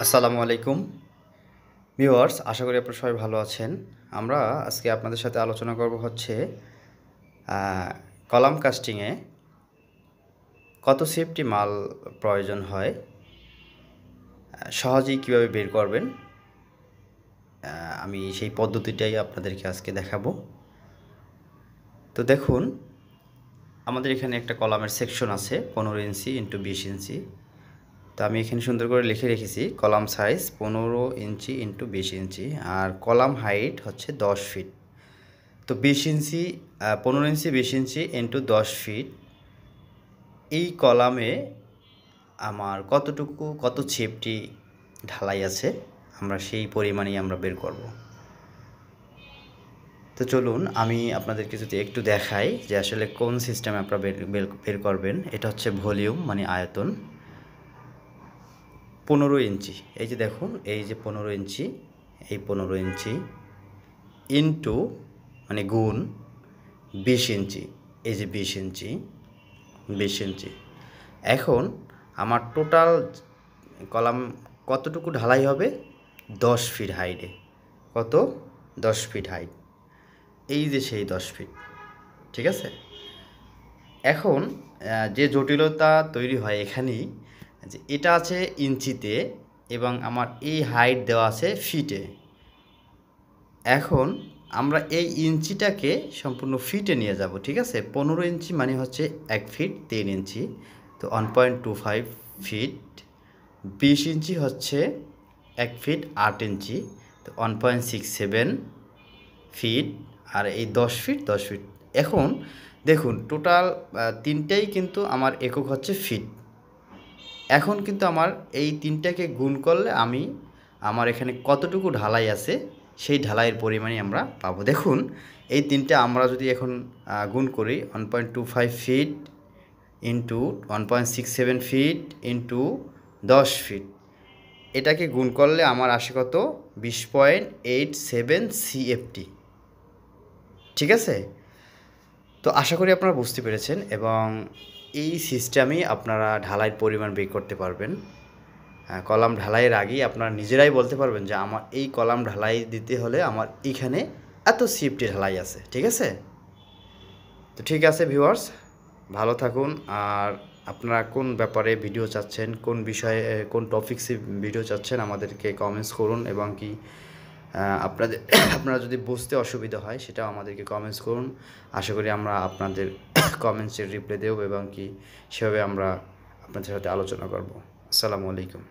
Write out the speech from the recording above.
আসসালামু আলাইকুম ভিউয়ার্স, আশা করি আপনারা সবাই ভালো আছেন। আমরা আজকে আপনাদের সাথে আলোচনা করব হচ্ছে কলাম কাস্টিংয়ে কত সেফটি মাল প্রয়োজন হয়, সহজেই কিভাবে বের করবেন। আমি সেই পদ্ধতিটাই আপনাদেরকে আজকে দেখাবো। তো দেখুন, আমাদের এখানে একটা কলামের সেকশন আছে 15 ইঞ্চি ইন্টু 20 ইঞ্চি। তো আমি এখানে সুন্দর করে লিখে রেখেছি কলাম সাইজ 15 ইঞ্চি ইন্টু 20 ইঞ্চি, আর কলাম হাইট হচ্ছে 10 ফিট। তো 20 ইঞ্চি 15 ইঞ্চি 20 ইঞ্চি ইন্টু 10 ফিট, এই কলামে আমার কত সেফটি ঢালাই আছে আমরা সেই পরিমাণেই আমরা বের করব। তো চলুন আমি আপনাদেরকে যদি একটু দেখাই যে আসলে কোন সিস্টেমে আপনারা বের করবেন। এটা হচ্ছে ভলিউম মানে আয়তন 15 ইঞ্চি। এই যে দেখুন, এই যে 15 ইঞ্চি, এই 15 ইঞ্চি ইন্টু মানে গুণ 20 ইঞ্চি, এই যে 20 ইঞ্চি 20 ইঞ্চি। এখন আমার টোটাল কলাম কতটুকু ঢালাই হবে? 10 ফিট হাইটে। কত? 10 ফিট হাইট। এই যে সেই 10 ফিট, ঠিক আছে। এখন যে জটিলতা তৈরি হয় এখানেই, যে এটা আছে ইঞ্চিতে এবং আমার এই হাইট দেওয়া আছে ফিটে। এখন আমরা এই ইঞ্চিটাকে সম্পূর্ণ ফিটে নিয়ে যাব, ঠিক আছে। 15 ইঞ্চি মানে হচ্ছে 1 ফিট 3 ইঞ্চি, তো 1.25 ফিট। 20 ইঞ্চি হচ্ছে 1 ফিট 8 ইঞ্চি, তো 1.67 ফিট। আর এই 10 ফিট 10 ফিট। এখন দেখুন, টোটাল তিনটেই কিন্তু আমার একক হচ্ছে ফিট। এখন কিন্তু আমার এই তিনটাকে গুণ করলে আমার এখানে কতটুকু ঢালাই আছে সেই ঢালাইয়ের পরিমাণই আমরা পাবো। দেখুন, এই তিনটা আমরা যদি এখন গুণ করি, 1.25 feet into 1.67 feet into 10 feet, এটাকে গুণ করলে আমার আসে কত? 20.87 সিএফটি, ঠিক আছে। তো আশা করি আপনারা বুঝতে পেরেছেন এবং এই সিস্টেমেই আপনারা ঢালাইয়ের পরিমাণ বের করতে পারবেন। কলাম ঢালাইয়ের আগেই আপনারা নিজেরাই বলতে পারবেন যে আমার এই কলাম ঢালাই দিতে হলে আমার এইখানে এত সিএফটি ঢালাই আছে, ঠিক আছে। তো ঠিক আছে ভিউয়ার্স, ভালো থাকুন। আর আপনারা কোন ব্যাপারে ভিডিও চাচ্ছেন, কোন বিষয়ে কোন টপিকসে ভিডিও চাচ্ছেন আমাদেরকে কমেন্টস করুন, এবং কি আপনারা যদি বুঝতে অসুবিধা হয় সেটাও আমাদেরকে কমেন্টস করুন। আশা করি আমরা আপনাদের কমেন্টসের রিপ্লাই দেব এবং কি সেভাবে আমরা আপনাদের সাথে আলোচনা করব। আসসালামু আলাইকুম।